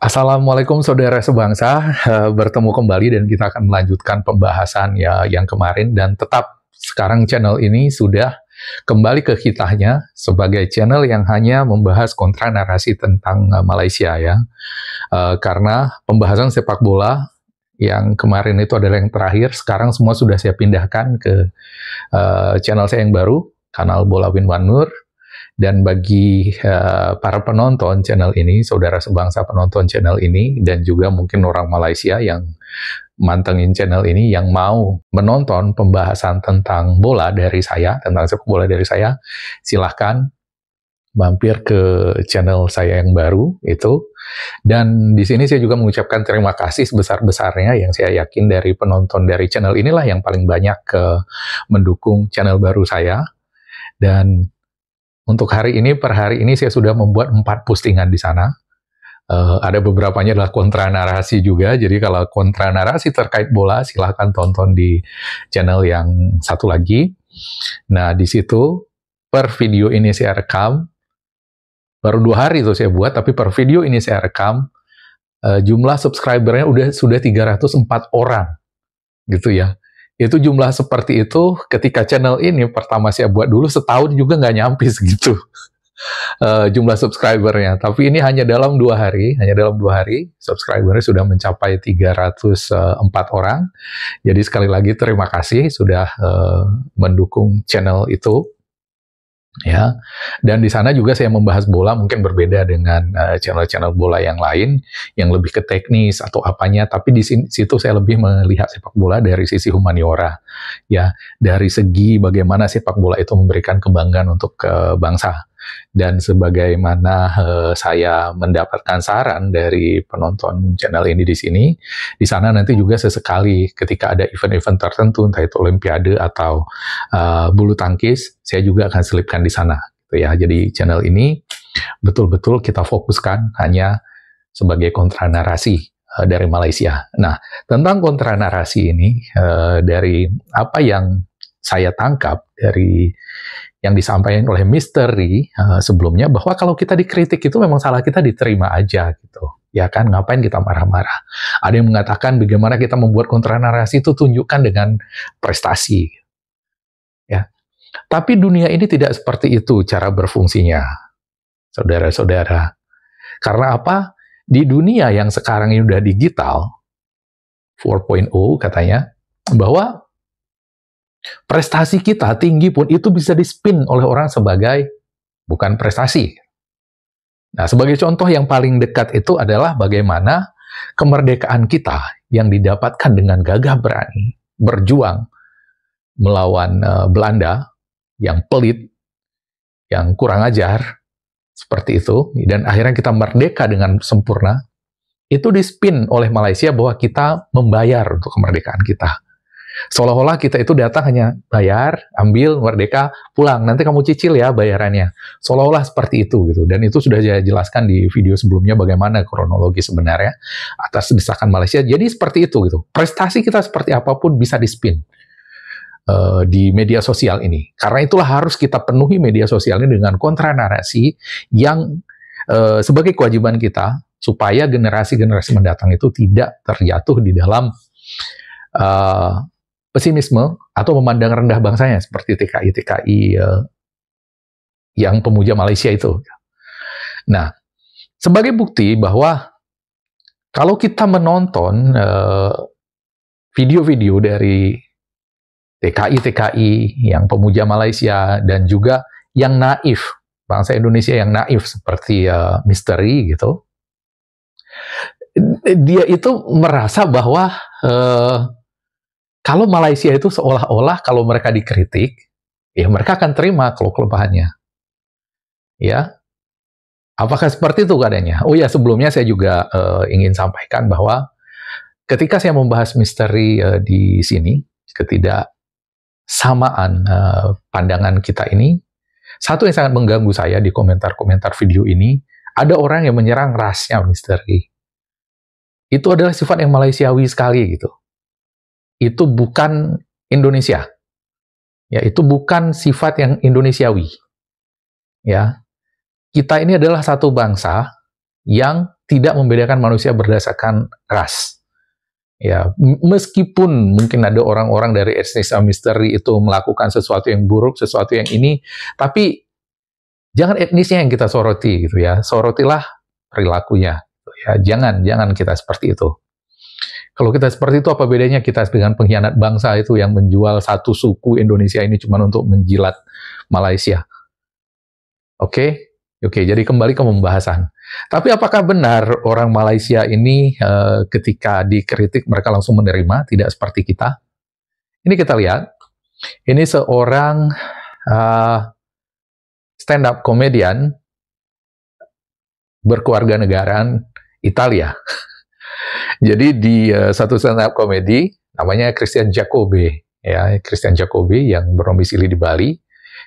Assalamualaikum saudara sebangsa, bertemu kembali dan kita akan melanjutkan pembahasan ya yang kemarin dan tetap sekarang channel ini sudah kembali ke kitanya sebagai channel yang hanya membahas kontra narasi tentang Malaysia ya. Karena pembahasan sepak bola yang kemarin itu adalah yang terakhir, sekarang semua sudah saya pindahkan ke channel saya yang baru, kanal Bola Win Wan Nur. Dan bagi para penonton channel ini, saudara sebangsa penonton channel ini, dan juga mungkin orang Malaysia yang mantengin channel ini, yang mau menonton pembahasan tentang bola dari saya, tentang sepak bola dari saya, silahkan mampir ke channel saya yang baru itu. Dan di sini saya juga mengucapkan terima kasih sebesar-besarnya yang saya yakin dari penonton dari channel inilah yang paling banyak mendukung channel baru saya. Dan untuk hari ini, per hari ini saya sudah membuat 4 postingan di sana. Ada beberapanya adalah kontra narasi juga, jadi kalau kontra narasi terkait bola, silahkan tonton di channel yang satu lagi. Nah, di situ, per video ini saya rekam, baru 2 hari itu saya buat, tapi per video ini saya rekam, jumlah subscribernya sudah 304 orang, gitu ya. Itu jumlah seperti itu ketika channel ini pertama saya buat dulu setahun juga nggak nyampe segitu jumlah subscribernya. Tapi ini hanya dalam 2 hari, subscribernya sudah mencapai 304 orang. Jadi sekali lagi terima kasih sudah mendukung channel itu. Ya, dan di sana juga saya membahas bola mungkin berbeda dengan channel-channel bola yang lain yang lebih ke teknis atau apanya, tapi di situ saya lebih melihat sepak bola dari sisi humaniora, ya, dari segi bagaimana sepak bola itu memberikan kebanggaan untuk bangsa. Dan sebagaimana saya mendapatkan saran dari penonton channel ini di sini, di sana nanti juga sesekali ketika ada event-event tertentu, entah itu olimpiade atau bulu tangkis, saya juga akan selipkan di sana. Gitu ya. Jadi channel ini betul-betul kita fokuskan hanya sebagai kontra narasi dari Malaysia. Nah, tentang kontra narasi ini, dari apa yang saya tangkap dari yang disampaikan oleh Misteri sebelumnya, bahwa kalau kita dikritik itu memang salah kita diterima aja gitu. Ya kan, ngapain kita marah-marah? Ada yang mengatakan bagaimana kita membuat kontra narasi itu tunjukkan dengan prestasi. Ya. Tapi dunia ini tidak seperti itu cara berfungsinya, saudara-saudara. Karena apa? Di dunia yang sekarang ini udah digital, 4.0 katanya, bahwa prestasi kita tinggi pun itu bisa di-spin oleh orang sebagai bukan prestasi. Nah, sebagai contoh yang paling dekat itu adalah bagaimana kemerdekaan kita yang didapatkan dengan gagah berani, berjuang melawan Belanda yang pelit, yang kurang ajar, seperti itu, dan akhirnya kita merdeka dengan sempurna, itu di-spin oleh Malaysia bahwa kita membayar untuk kemerdekaan kita. Seolah-olah kita itu datang hanya bayar, ambil, merdeka, pulang. Nanti kamu cicil ya bayarannya. Seolah-olah seperti itu gitu. Dan itu sudah saya jelaskan di video sebelumnya bagaimana kronologi sebenarnya atas desakan Malaysia. Jadi seperti itu gitu. Prestasi kita seperti apapun bisa di-spin di media sosial ini. Karena itulah harus kita penuhi media sosial ini dengan kontra narasi yang sebagai kewajiban kita supaya generasi-generasi mendatang itu tidak terjatuh di dalam pesimisme atau memandang rendah bangsanya seperti TKI yang pemuja Malaysia itu. Nah, sebagai bukti bahwa kalau kita menonton video-video dari TKI yang pemuja Malaysia dan juga yang naif, bangsa Indonesia yang naif seperti Misteri gitu, dia itu merasa bahwa kalau Malaysia itu seolah-olah kalau mereka dikritik, ya mereka akan terima kalau kelemahannya. Ya, apakah seperti itu keadaannya? Oh ya, sebelumnya saya juga ingin sampaikan bahwa ketika saya membahas Misteri di sini, ketidaksamaan pandangan kita ini, satu yang sangat mengganggu saya di komentar-komentar video ini, ada orang yang menyerang rasnya Misteri. Itu adalah sifat yang Malaysiawi sekali gitu. Itu bukan Indonesia. Ya, itu bukan sifat yang Indonesiawi. Ya. Kita ini adalah satu bangsa yang tidak membedakan manusia berdasarkan ras. Ya, meskipun mungkin ada orang-orang dari etnis misteri itu melakukan sesuatu yang buruk, sesuatu yang ini, tapi jangan etnisnya yang kita soroti gitu ya. Sorotilah perilakunya. Gitu ya. Jangan kita seperti itu. Kalau kita seperti itu, apa bedanya kita dengan pengkhianat bangsa itu yang menjual satu suku Indonesia ini cuma untuk menjilat Malaysia? Oke, jadi kembali ke pembahasan. Tapi apakah benar orang Malaysia ini ketika dikritik mereka langsung menerima, tidak seperti kita? Ini kita lihat, ini seorang stand-up komedian berkewarganegaraan Italia. Jadi di satu stand-up komedi, namanya Christian Jacobe, ya, Christian Jacobe yang berdomisili di Bali,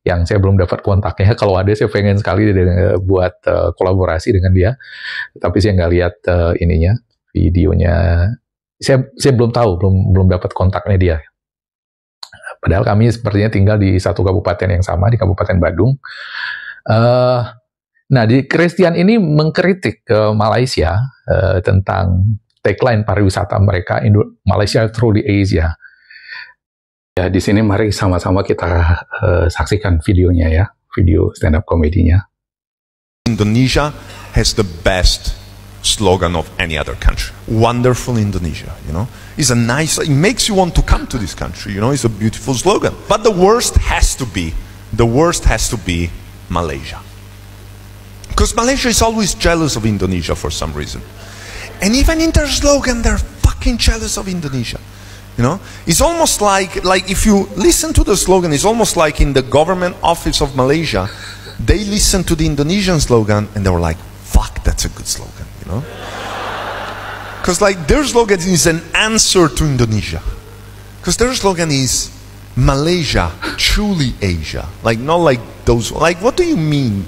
yang saya belum dapat kontaknya. Kalau ada, saya pengen sekali buat kolaborasi dengan dia. Tapi saya nggak lihat ininya, videonya. Saya belum tahu, belum dapat kontaknya dia. Padahal kami sepertinya tinggal di satu kabupaten yang sama, di Kabupaten Badung. Nah, di Christian ini mengkritik ke Malaysia tentang tagline pariwisata mereka, Malaysia Truly Asia. Ya, di sini mari sama-sama kita saksikan videonya ya, video stand-up komedinya. Indonesia has the best slogan of any other country. Wonderful Indonesia, you know. It's a nice, it makes you want to come to this country, you know, it's a beautiful slogan. But the worst has to be Malaysia. Because Malaysia is always jealous of Indonesia for some reason. And even in their slogan, they're fucking jealous of Indonesia. You know, it's almost like if you listen to the slogan, it's almost like in the government office of Malaysia, they listen to the Indonesian slogan and they were like, fuck, that's a good slogan, you know? Because like their slogan is an answer to Indonesia. Because their slogan is Malaysia, truly Asia. Like not like those, like what do you mean?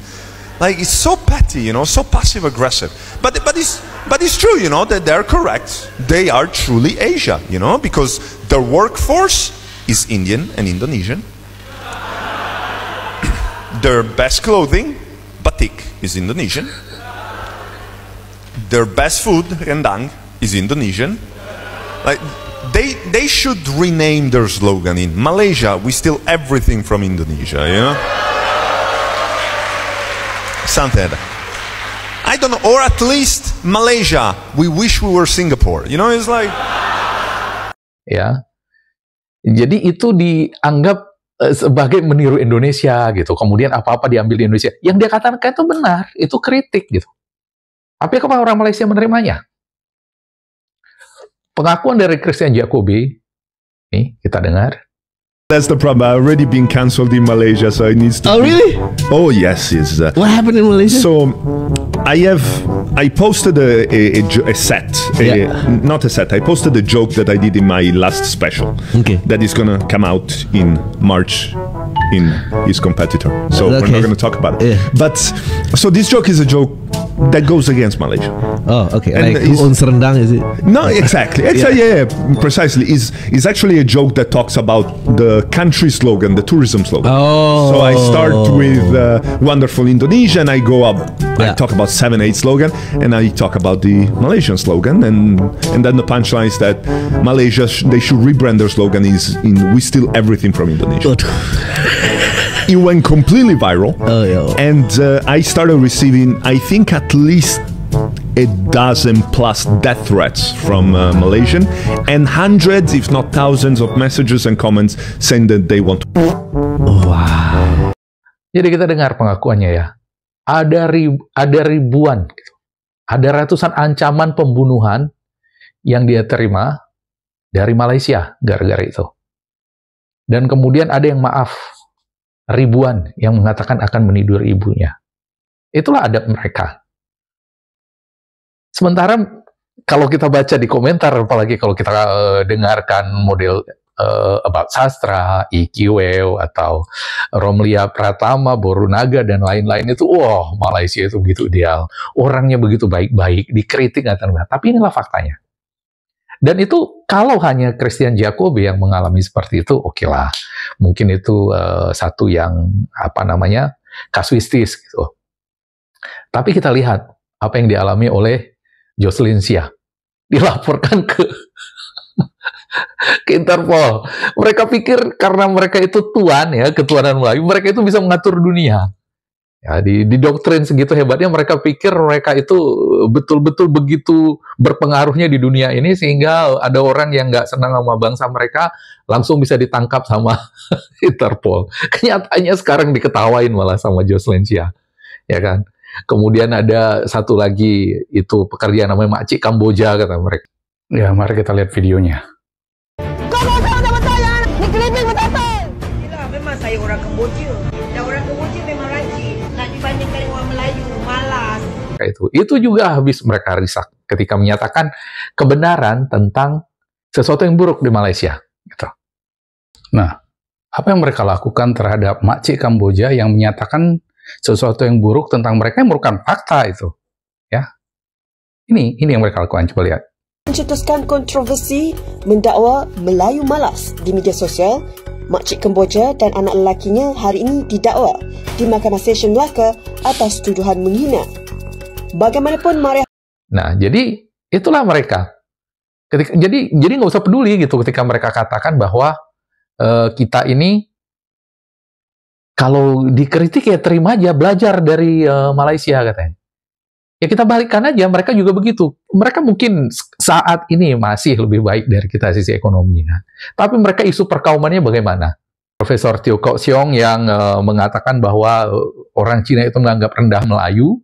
Like it's so petty, you know, so passive aggressive. But it's true, you know, that they're correct. They are truly Asia, you know, because their workforce is Indian and Indonesian. Their best clothing, batik, is Indonesian. Their best food, rendang, is Indonesian. Like they should rename their slogan in Malaysia, we steal everything from Indonesia, you know? Something like that. I don't know, or at least Malaysia, we wish we were Singapore. You know, it's like... Ya, jadi itu dianggap sebagai meniru Indonesia gitu. Kemudian apa-apa diambil di Indonesia. Yang dia katakan itu benar, itu kritik gitu. Tapi apa orang Malaysia menerimanya? Pengakuan dari Christian Jacobe, nih kita dengar. That's the problem. I've already been cancelled in Malaysia, so it needs to. Oh, really? Oh, yes. It's, what happened in Malaysia? So, I posted a set. Not a set. I posted a joke that I did in my last special. Okay. That is gonna come out in March in his competitor. So we're not gonna talk about it. Yeah. But so this joke is a joke that goes against Malaysia. Oh, okay. And like on Serendang, is it? No, exactly. It's precisely. Is actually a joke that talks about the country slogan, the tourism slogan. Oh. So I start with wonderful Indonesia, and I go up. I talk about 7-8 slogan, and I talk about the Malaysian slogan, and then the punchline is that Malaysia they should rebrand their slogan is we steal everything from Indonesia. It went completely viral, and I started receiving, I think, at least a dozen plus death threats from Malaysian, and hundreds, if not thousands, of messages and comments saying that they want to. Wow. Jadi kita dengar pengakuannya ya. Ada ribuan, gitu. Ada ratusan ancaman pembunuhan yang dia terima dari Malaysia gara-gara itu. Dan kemudian ada yang maaf. Ribuan yang mengatakan akan menidur ibunya. Itulah adab mereka. Sementara kalau kita baca di komentar, apalagi kalau kita dengarkan model About Sastra, IQW, atau Romlia Pratama, Borunaga, dan lain-lain itu, wah, Malaysia itu begitu ideal. Orangnya begitu baik-baik, dikritik, tapi inilah faktanya. Dan itu kalau hanya Christian Jacobe yang mengalami seperti itu, oke lah. Mungkin itu satu yang kasuistis gitu. Tapi kita lihat apa yang dialami oleh Jocelyn Chia dilaporkan ke Interpol. Mereka pikir karena mereka itu tuan ya, ketuanan Melayu, mereka itu bisa mengatur dunia. Ya, di doktrin segitu hebatnya mereka pikir mereka itu betul-betul begitu berpengaruhnya di dunia ini sehingga ada orang yang nggak senang sama bangsa mereka langsung bisa ditangkap sama Interpol. Kenyataannya sekarang diketawain malah sama Jocelyn Chia, ya kan. Kemudian ada satu lagi itu pekerjaan namanya Makcik Kamboja kata mereka. Ya, mari kita lihat videonya. Yelah, memang saya orang Kemboja. Dan orang Kemboja memang rajin. Nak dibandingkan dengan orang Melayu, malas. Itu juga habis mereka risak ketika menyatakan kebenaran tentang sesuatu yang buruk di Malaysia. Gitu. Nah, apa yang mereka lakukan terhadap Makcik Kamboja yang menyatakan sesuatu yang buruk tentang mereka yang merupakan fakta itu, ya? Ini yang mereka lakukan. Coba lihat. Mencetuskan kontroversi mendakwa Melayu malas di media sosial. Makcik Kamboja dan anak lelakinya hari ini didakwa di Mahkamah Session Melaka atas tuduhan menghina. Bagaimanapun Maria. Nah, jadi itulah mereka. Jadi nggak usah peduli gitu ketika mereka katakan bahwa kita ini kalau dikritik ya terima aja, belajar dari Malaysia katanya. Ya kita balikkan aja, mereka juga begitu. Mereka mungkin saat ini masih lebih baik dari kita sisi ekonomi. Kan? Tapi mereka isu perkaumannya bagaimana? Profesor Teo Kok Siong yang mengatakan bahwa orang Cina itu menganggap rendah Melayu,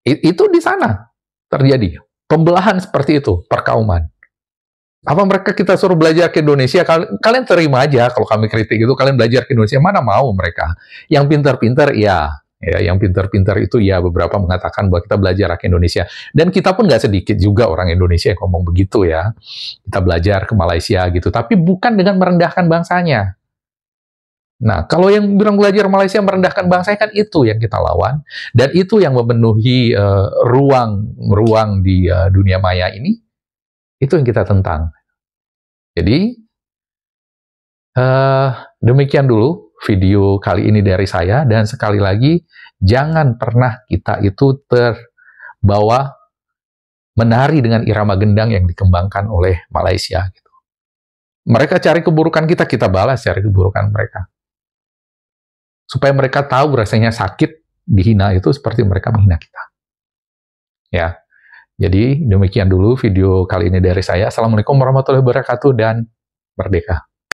itu di sana terjadi. Pembelahan seperti itu, perkauman. Apa mereka kita suruh belajar ke Indonesia? Kalian terima aja kalau kami kritik itu, kalian belajar ke Indonesia, mana mau mereka. Yang pintar-pintar, ya, yang pintar-pintar itu ya beberapa mengatakan bahwa kita belajar ke Indonesia. Dan kita pun nggak sedikit juga orang Indonesia yang ngomong begitu ya. Kita belajar ke Malaysia gitu, tapi bukan dengan merendahkan bangsanya. Nah, kalau yang bilang belajar Malaysia merendahkan bangsanya kan itu yang kita lawan. Dan itu yang memenuhi ruang di dunia maya ini. Itu yang kita tentang. Jadi, demikian dulu video kali ini dari saya. Dan sekali lagi, jangan pernah kita itu terbawa menari dengan irama gendang yang dikembangkan oleh Malaysia. Gitu. Mereka cari keburukan kita, kita balas cari keburukan mereka. Supaya mereka tahu rasanya sakit dihina itu seperti mereka menghina kita. Ya. Jadi demikian dulu video kali ini dari saya. Assalamualaikum warahmatullahi wabarakatuh dan merdeka.